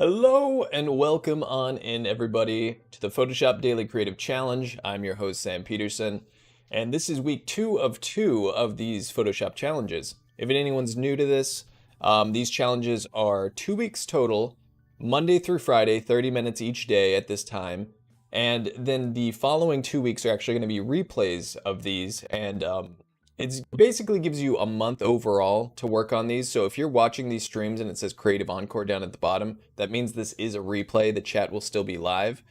Hello and welcome on in, everybody, to the Photoshop Daily Creative Challenge. I'm your host, Sam Peterson, and this is week two of these Photoshop challenges. If anyone's new to this, these challenges are 2 weeks total, Monday through Friday, 30 minutes each day at this time. And then the following 2 weeks are actually going to be replays of these, and it basically gives you a month overall to work on these. So if you're watching these streams and it says Creative Encore down at the bottom, that means this is a replay. The chat will still be live.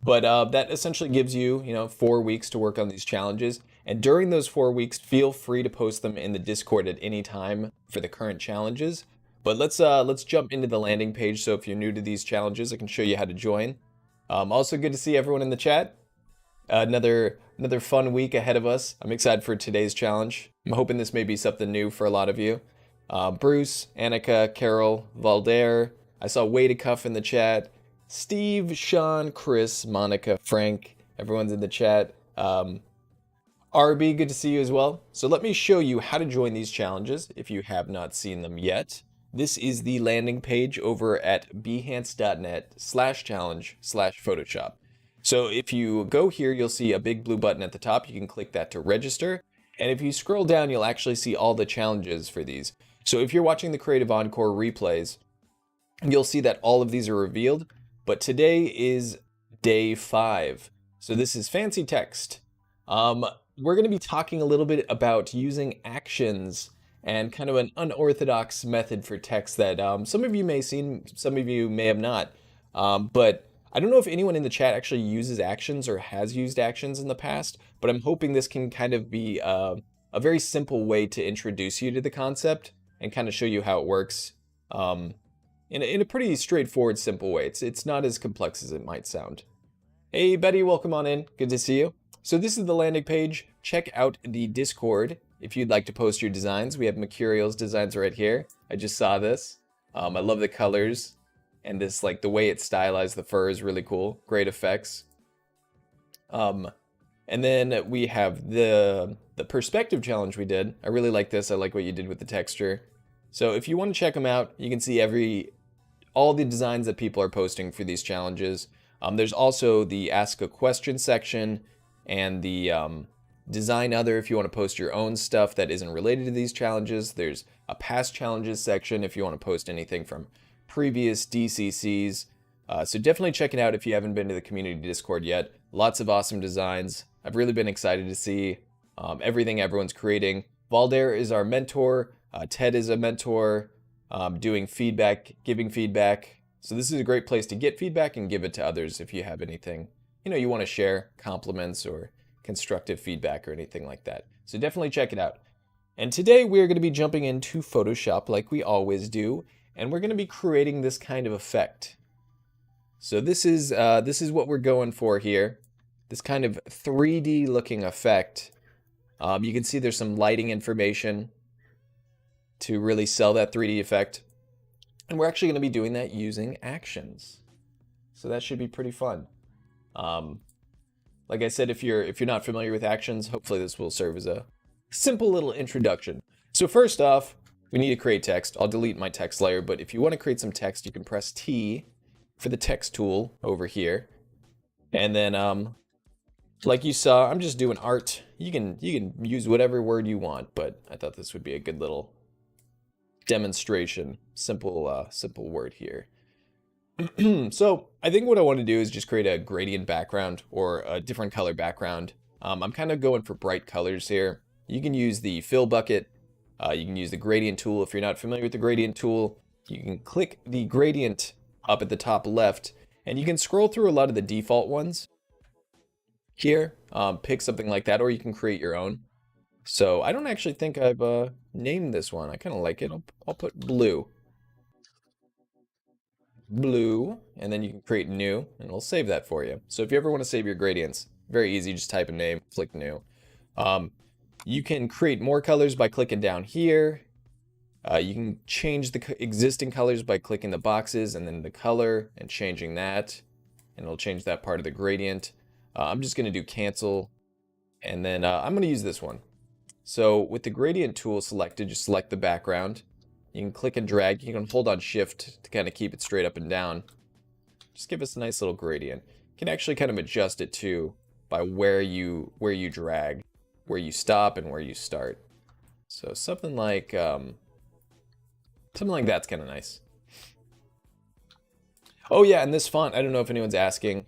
But that essentially gives you, 4 weeks to work on these challenges. And during those 4 weeks, feel free to post them in the Discord at any time for the current challenges. But let's jump into the landing page. So if you're new to these challenges, I can show you how to join. Also good to see everyone in the chat. Another fun week ahead of us. I'm excited for today's challenge. I'm hoping this may be something new for a lot of you. Bruce, Annika, Carol, Valder. I saw Wade Cuff in the chat. Steve, Sean, Chris, Monica, Frank. Everyone's in the chat. RB, good to see you as well. So let me show you how to join these challenges if you have not seen them yet. This is the landing page over at behance.net/challenge/Photoshop. So if you go here, you'll see a big blue button at the top. You can click that to register. And if you scroll down, you'll actually see all the challenges for these. So if you're watching the Creative Encore replays, you'll see that all of these are revealed. But today is day 5. So this is fancy text. We're going to be talking a little bit about using actions and kind of an unorthodox method for text that some of you may have seen, some of you may have not. But I don't know if anyone in the chat actually uses actions or has used actions in the past, but I'm hoping this can kind of be a very simple way to introduce you to the concept and kind of show you how it works in a pretty straightforward, simple way. It's not as complex as it might sound. Hey, Betty, welcome on in. Good to see you. So this is the landing page. Check out the Discord if you'd like to post your designs. We have Mercurial's designs right here. I just saw this. I love the colors. And this, like, the way it's stylized, the fur is really cool. Great effects. And then we have the perspective challenge we did. I really like this. I like what you did with the texture. So if you want to check them out, you can see all the designs that people are posting for these challenges. There's also the Ask a Question section and the Design Other if you want to post your own stuff that isn't related to these challenges. There's a Past Challenges section if you want to post anything from previous DCCs. So definitely check it out if you haven't been to the community Discord yet. Lots of awesome designs. I've really been excited to see everything everyone's creating. Valder is our mentor. Ted is a mentor, doing feedback, giving feedback. So this is a great place to get feedback and give it to others if you have anything you want to share, compliments or constructive feedback or anything like that. So definitely check it out. And today we're going to be jumping into Photoshop like we always do. And we're going to be creating this kind of effect. So this is what we're going for here. This kind of 3D looking effect. You can see there's some lighting information to really sell that 3D effect. And we're actually going to be doing that using actions. So that should be pretty fun. Like I said, if you're not familiar with actions, hopefully this will serve as a simple little introduction. So first off, we need to create text. I'll delete my text layer, but if you want to create some text, you can press T for the text tool over here. And then, like you saw, I'm just doing art. You can use whatever word you want, but I thought this would be a good little demonstration. Simple word here. So I think what I want to do is just create a gradient background or a different color background. I'm kind of going for bright colors here. You can use the fill bucket. You can use the gradient tool. If you're not familiar with the gradient tool, you can click the gradient up at the top left, and you can scroll through a lot of the default ones here. Pick something like that, or you can create your own. So I don't actually think I've named this one. I kind of like it. I'll put blue. Blue, and then you can create new, and it'll save that for you. So if you ever want to save your gradients, very easy. Just type a name, click new. You can create more colors by clicking down here. You can change the existing colors by clicking the boxes and then the color and changing that. And it'll change that part of the gradient. I'm just going to do cancel. And then I'm going to use this one. So with the gradient tool selected, just select the background. You can click and drag. You can hold on shift to kind of keep it straight up and down. Just give us a nice little gradient. You can actually kind of adjust it too by where you drag, where you stop and where you start. So something like that's kind of nice. Oh yeah, and this font, I don't know if anyone's asking.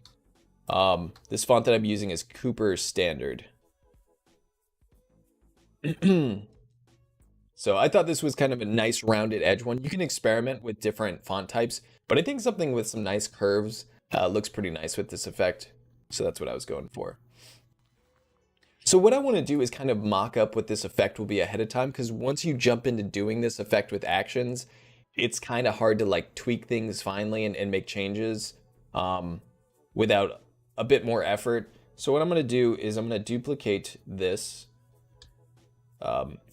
This font that I'm using is Cooper Standard. So I thought this was kind of a nice rounded edge one. You can experiment with different font types, but I think something with some nice curves looks pretty nice with this effect. So that's what I was going for. So what I want to do is kind of mock up what this effect will be ahead of time, because once you jump into doing this effect with actions, it's kind of hard to like tweak things finally and make changes without a bit more effort. So what I'm going to do is I'm going to duplicate this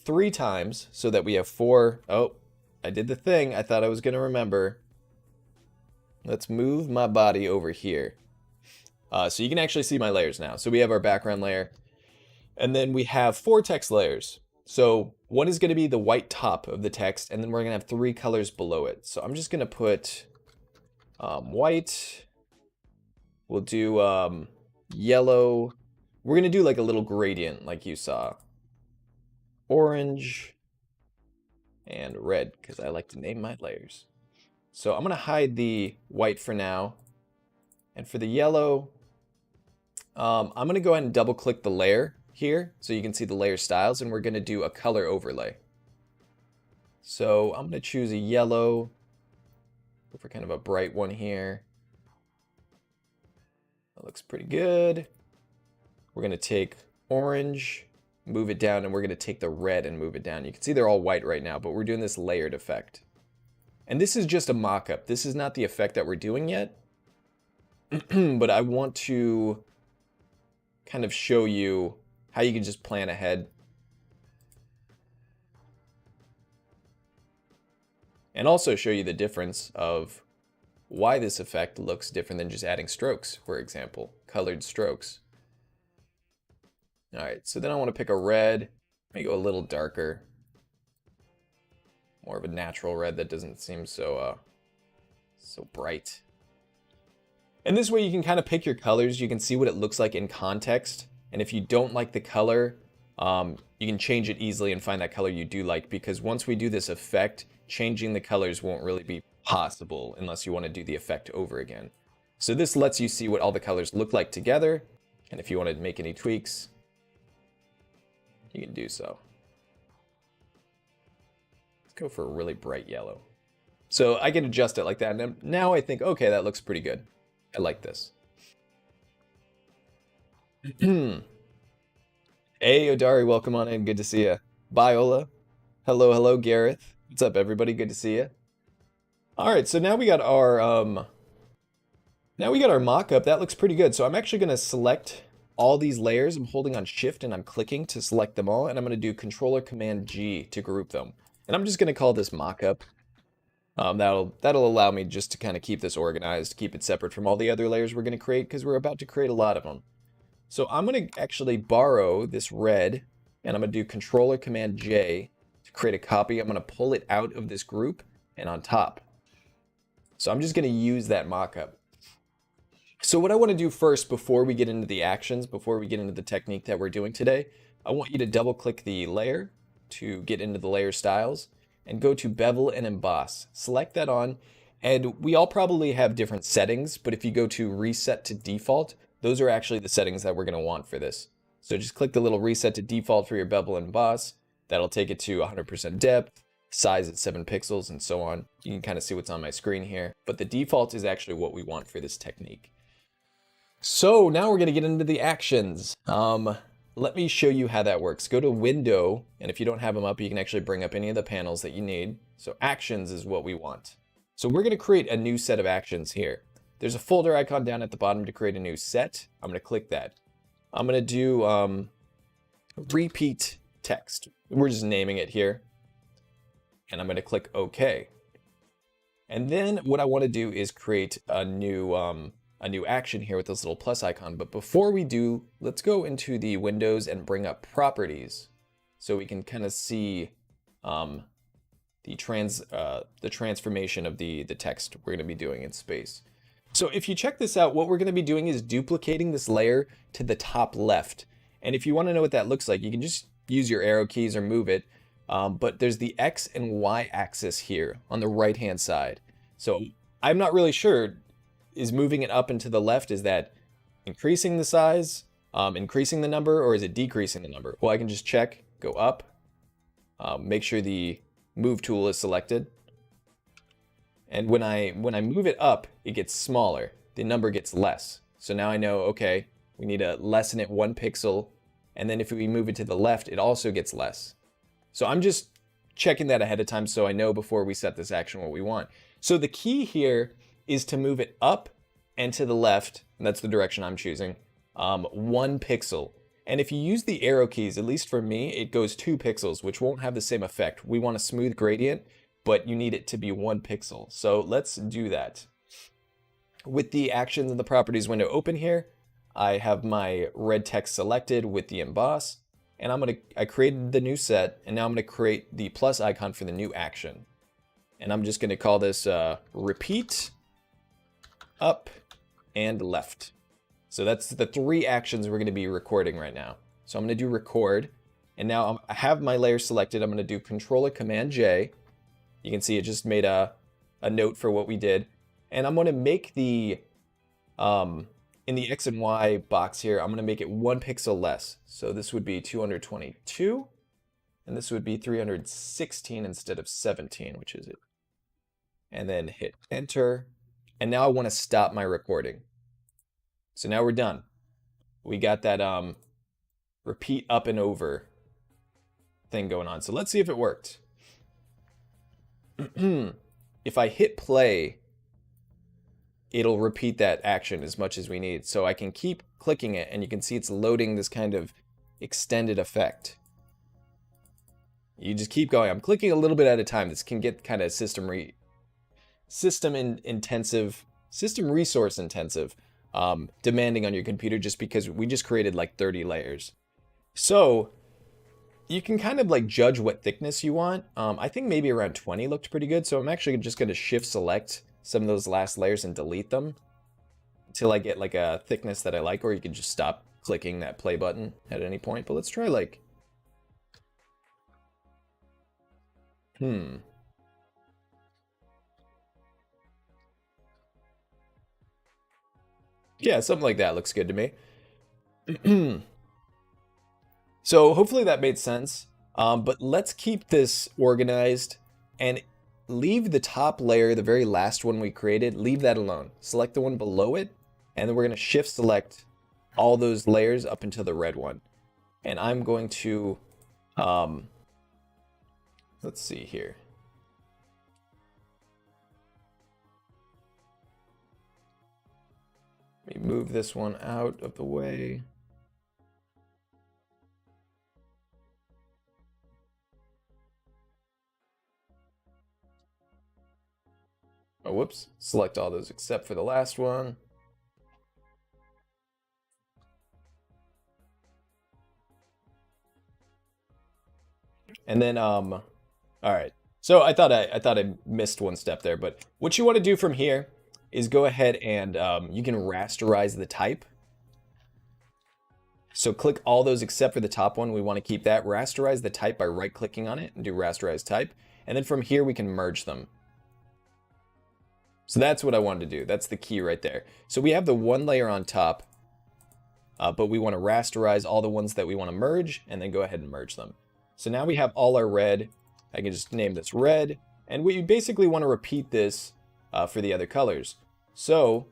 3 times so that we have 4. Oh, I did the thing I thought I was going to remember. Let's move my body over here. So you can actually see my layers now. So we have our background layer, and then we have 4 text layers. So one is going to be the white top of the text, and then we're going to have 3 colors below it. So I'm just going to put white. We'll do yellow. We're going to do like a little gradient like you saw. Orange and red, because I like to name my layers. So I'm going to hide the white for now. And for the yellow, I'm going to go ahead and double click the layer here so you can see the layer styles, and we're going to do a color overlay. So I'm going to choose a yellow. Go for kind of a bright one here. That looks pretty good. We're going to take orange, move it down, and we're going to take the red and move it down. You can see they're all white right now, but we're doing this layered effect. And this is just a mock-up. This is not the effect that we're doing yet. But I want to kind of show you how you can just plan ahead. And also show you the difference of why this effect looks different than just adding strokes, for example, colored strokes. All right, so then I want to pick a red, maybe go a little darker. More of a natural red that doesn't seem so bright. And this way you can kind of pick your colors. You can see what it looks like in context. And if you don't like the color, you can change it easily and find that color you do like, because once we do this effect, changing the colors won't really be possible unless you want to do the effect over again. So this lets you see what all the colors look like together. And if you want to make any tweaks, you can do so. Let's go for a really bright yellow. So I can adjust it like that. And now I think, okay, that looks pretty good. I like this. Hey, Odari, welcome on in. Good to see you. Biola. Hello, hello, Gareth. What's up, everybody? Good to see you. All right, so now we got our mock-up. That looks pretty good. So I'm actually going to select all these layers. I'm holding on Shift and I'm clicking to select them all, and I'm going to do Controller Command G to group them. And I'm just going to call this mock-up. That'll allow me just to kind of keep this organized, keep it separate from all the other layers we're going to create, because we're about to create a lot of them. So I'm going to actually borrow this red, and I'm going to do Controller Command J to create a copy. I'm going to pull it out of this group and on top. So I'm just going to use that mockup. So what I want to do first, before we get into the actions, before we get into the technique that we're doing today, I want you to double click the layer to get into the layer styles and go to Bevel and Emboss. Select that on, and we all probably have different settings, but if you go to Reset to Default, those are actually the settings that we're going to want for this. So just click the little Reset to Default for your Bevel and Emboss. That'll take it to 100% depth, size at 7 pixels, and so on. You can kind of see what's on my screen here, but the default is actually what we want for this technique. So now we're going to get into the actions. Let me show you how that works. Go to Window, and if you don't have them up, you can actually bring up any of the panels that you need. So actions is what we want. So we're going to create a new set of actions here. There's a folder icon down at the bottom to create a new set. I'm going to click that. I'm going to do repeat text. We're just naming it here. And I'm going to click OK. And then what I want to do is create a new action here with this little plus icon. But before we do, let's go into the windows and bring up properties so we can kind of see the transformation of the text we're going to be doing in space. So if you check this out, what we're going to be doing is duplicating this layer to the top left. And if you want to know what that looks like, you can just use your arrow keys or move it. But there's the X and Y axis here on the right hand side. So I'm not really sure, is moving it up and to the left, is that increasing the size, increasing the number, or is it decreasing the number? Well, I can just check, go up, make sure the move tool is selected. And when I move it up, it gets smaller. The number gets less. So now I know, okay, we need to lessen it 1 pixel. And then if we move it to the left, it also gets less. So I'm just checking that ahead of time so I know before we set this action what we want. So the key here is to move it up and to the left, and that's the direction I'm choosing, 1 pixel. And if you use the arrow keys, at least for me, it goes 2 pixels, which won't have the same effect. We want a smooth gradient, but you need it to be 1 pixel. So let's do that. With the actions in the properties window open here, I have my red text selected with the emboss, and I created the new set, and now I'm gonna create the plus icon for the new action. And I'm just gonna call this repeat up and left. So that's the 3 actions we're gonna be recording right now. So I'm gonna do record, and now I have my layer selected. I'm gonna do Control or Command J. You can see it just made a note for what we did. And I'm gonna make the, in the X and Y box here, I'm gonna make it 1 pixel less. So this would be 222, and this would be 316 instead of 17, which is it. And then hit enter. And now I wanna stop my recording. So now we're done. We got that repeat up and over thing going on. So let's see if it worked. If I hit play, it'll repeat that action as much as we need. So I can keep clicking it, and you can see it's loading this kind of extended effect. You just keep going. I'm clicking a little bit at a time. This can get kind of system resource intensive, demanding on your computer, just because we just created like 30 layers. So you can kind of like judge what thickness you want. I think maybe around 20 looked pretty good. So I'm actually just going to shift select some of those last layers and delete them until I get like a thickness that I like, or you can just stop clicking that play button at any point. But let's try like, yeah, something like that looks good to me. So hopefully that made sense. But let's keep this organized and leave the top layer, the very last one we created, leave that alone. Select the one below it, and then we're going to shift select all those layers up until the red one. And I'm going to, let's see here. Let me move this one out of the way. Oh, whoops. Select all those except for the last one. And then, all right. So I thought I missed one step there, but what you want to do from here is go ahead and you can rasterize the type. So click all those except for the top one. We want to keep that. Rasterize the type by right-clicking on it and do rasterize type. And then from here, we can merge them. So that's what I wanted to do. That's the key right there. So we have the one layer on top, but we want to rasterize all the ones that we want to merge and then go ahead and merge them. So now we have all our red. I can just name this red. And we basically want to repeat this for the other colors. So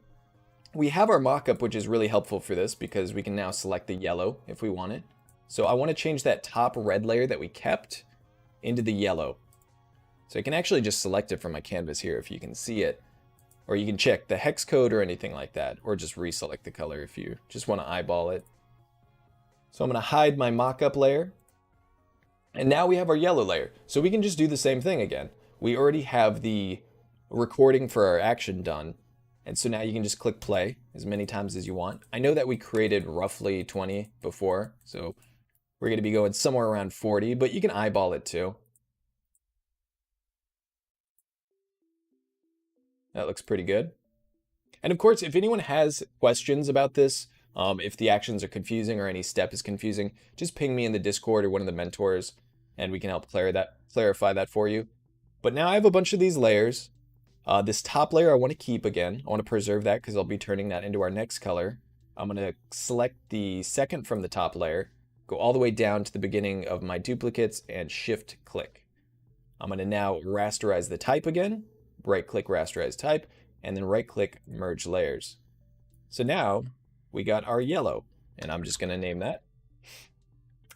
we have our mockup, which is really helpful for this because we can now select the yellow if we want it. So I want to change that top red layer that we kept into the yellow. So I can actually just select it from my canvas here if you can see it. Or you can check the hex code or anything like that, or just reselect the color if you just want to eyeball it. So I'm going to hide my mockup layer. And now we have our yellow layer. So we can just do the same thing again. We already have the recording for our action done. And so now you can just click play as many times as you want. I know that we created roughly 20 before, so we're going to be going somewhere around 40, but you can eyeball it too. That looks pretty good. And of course, if anyone has questions about this, if the actions are confusing or any step is confusing, just ping me in the Discord or one of the mentors, and we can help clarify that for you. But now I have a bunch of these layers. This top layer I want to keep again. I want to preserve that because I'll be turning that into our next color. I'm going to select the second from the top layer, go all the way down to the beginning of my duplicates and shift click. I'm going to now rasterize the type again, right click rasterize type, and then right click merge layers. So now we got our yellow, and I'm just going to name that.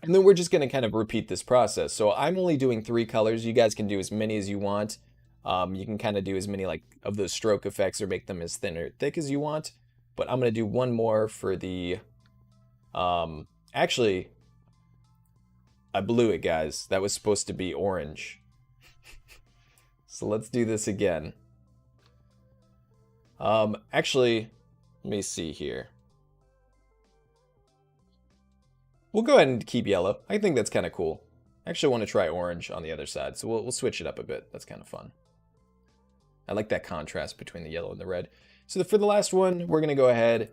And then we're just going to kind of repeat this process. So I'm only doing 3 colors. You guys can do as many as you want. You can kind of do as many like of those stroke effects or make them as thin or thick as you want. But I'm going to do one more for the, actually, I blew it, guys. That was supposed to be orange. So let's do this again. Actually, let me see here. We'll go ahead and keep yellow. I think that's kind of cool. I actually want to try orange on the other side, so we'll switch it up a bit. That's kind of fun. I like that contrast between the yellow and the red. So for the last one, we're going to go ahead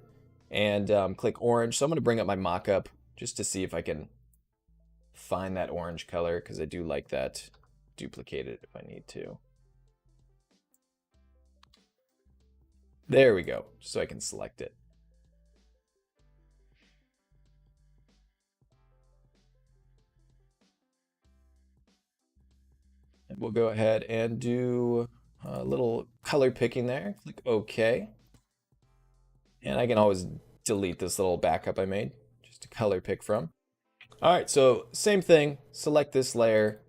and click orange. So I'm going to bring up my mockup just to see if I can find that orange color, because I do like that. Duplicate it if I need to. There we go, so I can select it. And we'll go ahead and do a little color picking there. Click OK. And I can always delete this little backup I made just to color pick from. All right, so same thing. Select this layer.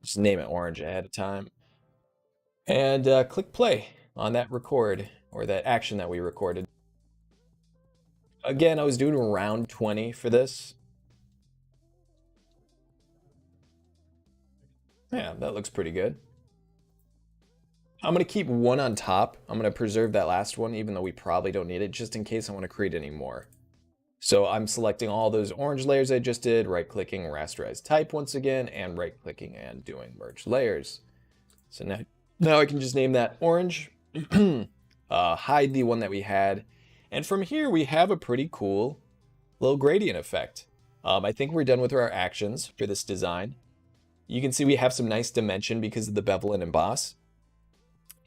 Just name it orange ahead of time. And click play on that record or that action that we recorded. Again, I was doing around 20 for this. Yeah, that looks pretty good. I'm going to keep one on top. I'm going to preserve that last one, even though we probably don't need it, just in case I want to create any more. So I'm selecting all those orange layers I just did, right-clicking rasterize type once again, and right-clicking and doing merge layers. So now I can just name that orange, hide the one that we had, and from here we have a pretty cool little gradient effect. I think we're done with our actions for this design. You can see we have some nice dimension because of the bevel and emboss.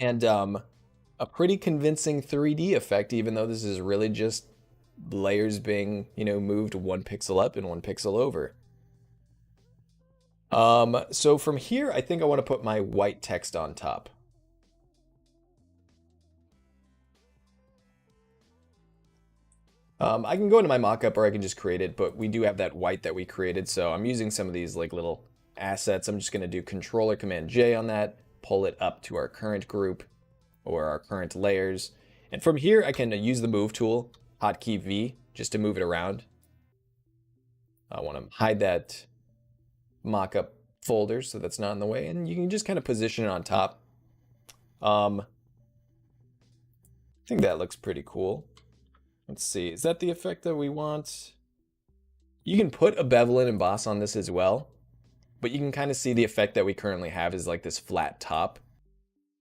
And a pretty convincing 3D effect, even though this is really just layers being, moved 1 pixel up and 1 pixel over. So from here, I think I want to put my white text on top. I can go into my mockup or I can just create it, but we do have that white that we created. So I'm using some of these like little assets. I'm just going to do Control or Command J on that, pull it up to our current group or our current layers. And from here, I can use the move tool, hotkey V, just to move it around. I want to hide that mockup folder so that's not in the way. And you can just kind of position it on top. I think that looks pretty cool. Let's see, is that the effect that we want? You can put a bevel and emboss on this as well, but you can kind of see the effect that we currently have is like this flat top.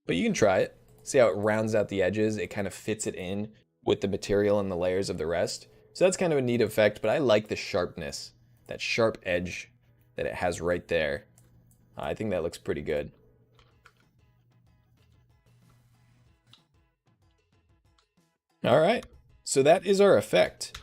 But you can try it. See how it rounds out the edges? It kind of fits it in with the material and the layers of the rest. So that's kind of a neat effect, but I like the sharpness, that sharp edge that it has right there. I think that looks pretty good. All right, so that is our effect.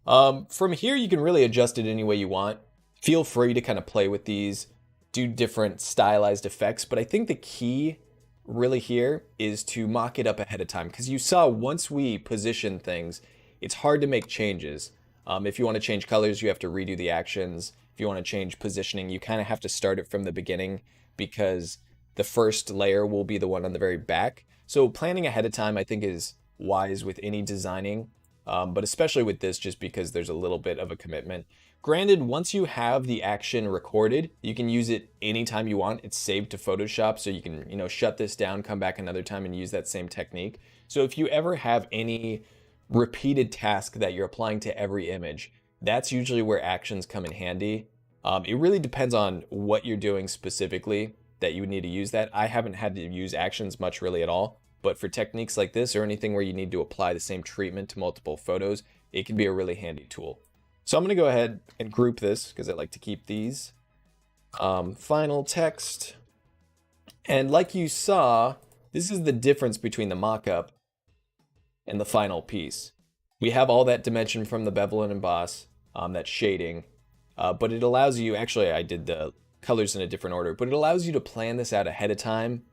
From here, you can really adjust it any way you want. Feel free to kind of play with these, do different stylized effects, but I think the key really here is to mock it up ahead of time, because you saw once we position things, it's hard to make changes. If you want to change colors, you have to redo the actions. If you want to change positioning, you kind of have to start it from the beginning because the first layer will be the one on the very back. So planning ahead of time, I think, is wise with any designing, but especially with this, just because there's a little bit of a commitment. Granted, once you have the action recorded, you can use it anytime you want. It's saved to Photoshop, so you can, shut this down, come back another time and use that same technique. So if you ever have any repeated task that you're applying to every image, that's usually where actions come in handy. It really depends on what you're doing specifically that you would need to use that. I haven't had to use actions much really at all. But for techniques like this or anything where you need to apply the same treatment to multiple photos, it can be a really handy tool. So I'm going to go ahead and group this because I like to keep these. Final text. And like you saw, this is the difference between the mockup and the final piece. We have all that dimension from the bevel and emboss, that shading, but it allows you, actually I did the colors in a different order, but it allows you to plan this out ahead of time.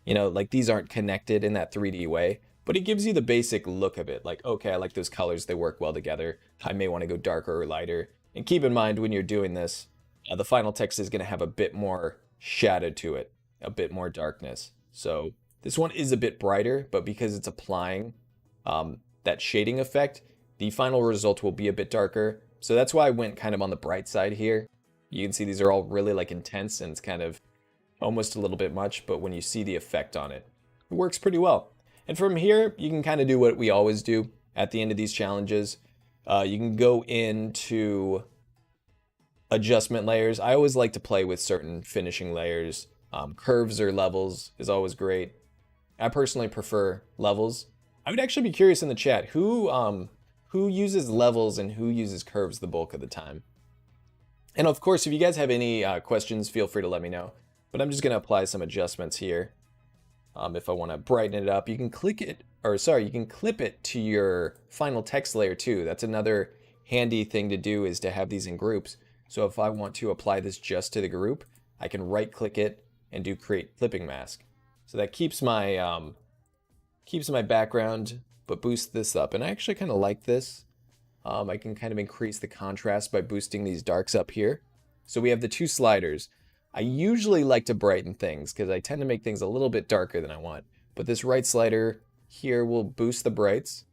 You know, like these aren't connected in that 3D way, but it gives you the basic look of it. Like, okay, I like those colors, they work well together. I may want to go darker or lighter. And keep in mind when you're doing this, the final text is going to have a bit more shadow to it, a bit more darkness. So this one is a bit brighter, but because it's applying that shading effect, the final result will be a bit darker. So that's why I went kind of on the bright side here. You can see these are all really like intense and it's kind of almost a little bit much, but when you see the effect on it, it works pretty well. And from here, you can kind of do what we always do at the end of these challenges. You can go into adjustment layers. I always like to play with certain finishing layers. Curves or levels is always great. I personally prefer levels. I would actually be curious in the chat, who uses levels and who uses curves the bulk of the time? And of course, if you guys have any questions, feel free to let me know. But I'm just going to apply some adjustments here. If I want to brighten it up, you can click it, or sorry, you can clip it to your final text layer too. That's another handy thing to do, is to have these in groups. So if I want to apply this just to the group, I can right click it and do create clipping mask. So that keeps my background, but boosts this up. And I actually kind of like this. I can kind of increase the contrast by boosting these darks up here. So we have the two sliders. I usually like to brighten things because I tend to make things a little bit darker than I want. But this right slider here will boost the brights,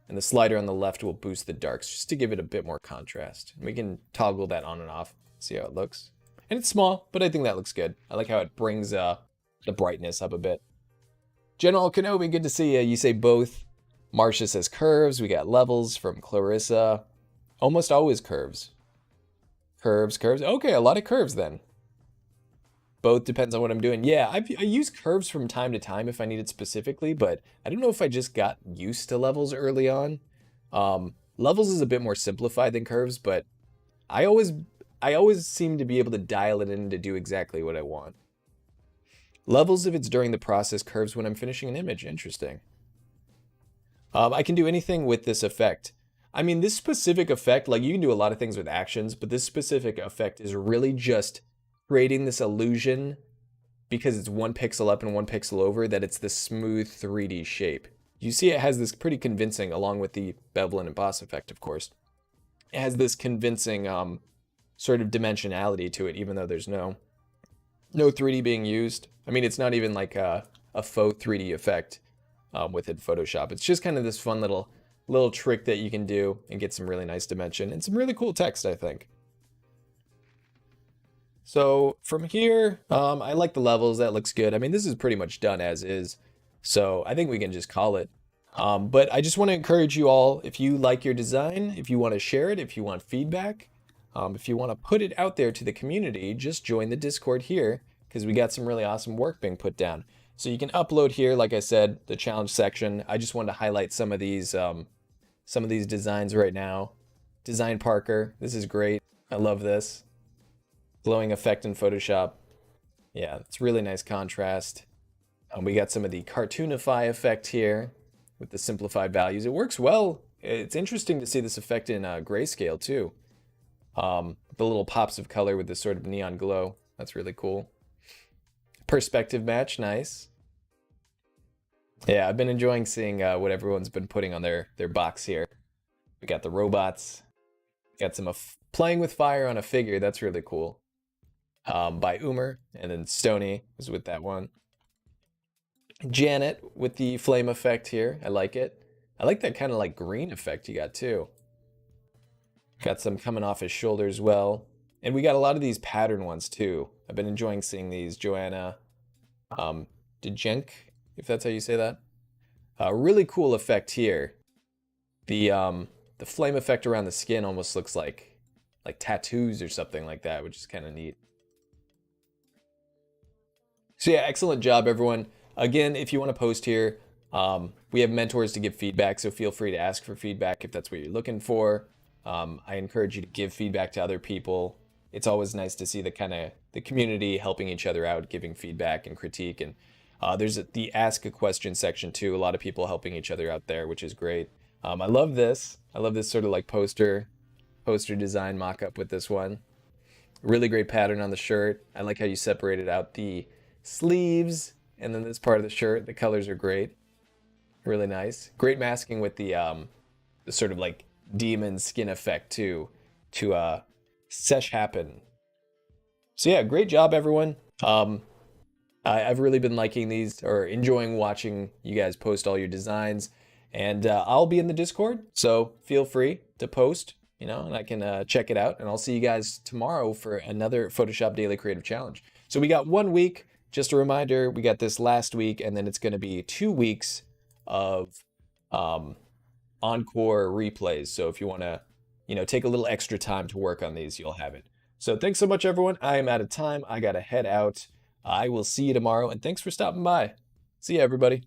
and the slider on the left will boost the darks, just to give it a bit more contrast. And we can toggle that on and off, see how it looks. And it's small, but I think that looks good. I like how it brings the brightness up a bit. General Kenobi, good to see you. You say both. Marcia says curves. We got levels from Clarissa. Almost always curves. Curves. Okay, a lot of curves then. Both depends on what I'm doing. Yeah, I use curves from time to time if I need it specifically, but I don't know if I just got used to levels early on. Levels is a bit more simplified than curves, but I always seem to be able to dial it in to do exactly what I want. Levels if it's during the process, curves when I'm finishing an image. Interesting. I can do anything with this effect. I mean, this specific effect, like you can do a lot of things with actions, but this specific effect is really just creating this illusion, because it's 1 pixel up and 1 pixel over, that it's this smooth 3D shape. You see it has this pretty convincing, along with the bevel and emboss effect, of course. It has this convincing sort of dimensionality to it, even though there's no 3D being used. I mean, it's not even like a faux 3D effect within Photoshop. It's just kind of this fun little trick that you can do and get some really nice dimension and some really cool text, I think. So from here, I like the levels. That looks good. I mean, this is pretty much done as is, so I think we can just call it. But I just want to encourage you all, if you like your design, if you want to share it, if you want feedback, if you want to put it out there to the community, just join the Discord here, because we got some really awesome work being put down. So you can upload here, like I said, the challenge section. I just wanted to highlight some of these designs right now. Design Parker, this is great. I love this. Glowing effect in Photoshop. Yeah, it's really nice contrast. We got some of the cartoonify effect here with the simplified values. It works well. It's interesting to see this effect in grayscale too. The little pops of color with this sort of neon glow. That's really cool. Perspective match, nice. Yeah, I've been enjoying seeing what everyone's been putting on their box here. We got the robots. Got some playing with fire on a figure. That's really cool. By Umer, and then Stony was with that one. Janet with the flame effect here. I like it. I like that kind of like green effect you got too. Got some coming off his shoulder as well. And we got a lot of these pattern ones too. I've been enjoying seeing these. Joanna Dejenk, if that's how you say that. Really cool effect here. The flame effect around the skin almost looks like tattoos or something like that, which is kind of neat. So yeah, excellent job, everyone. Again, if you want to post here, We have mentors to give feedback, so feel free to ask for feedback if that's what you're looking for. I encourage you to give feedback to other people. It's always nice to see the community helping each other out, giving feedback and critique. And there's the ask a question section too. A lot of people helping each other out there, which is great. I love this. I love this sort of like poster design mock-up with this one. Really great pattern on the shirt. I like how you separated out the sleeves and then this part of the shirt. The colors are great. Really nice. Great masking with the sort of like demon skin effect too, to sesh happen. So yeah, great job everyone. I've really been liking these or enjoying watching you guys post all your designs, and I'll be in the Discord, so feel free to post, and I can check it out, and I'll see you guys tomorrow for another Photoshop Daily Creative Challenge. So we got 1 week, just a reminder, we got this last week, and then it's going to be 2 weeks of encore replays. So if you want to, take a little extra time to work on these, you'll have it. So thanks so much, everyone. I am out of time. I got to head out. I will see you tomorrow, and thanks for stopping by. See you, everybody.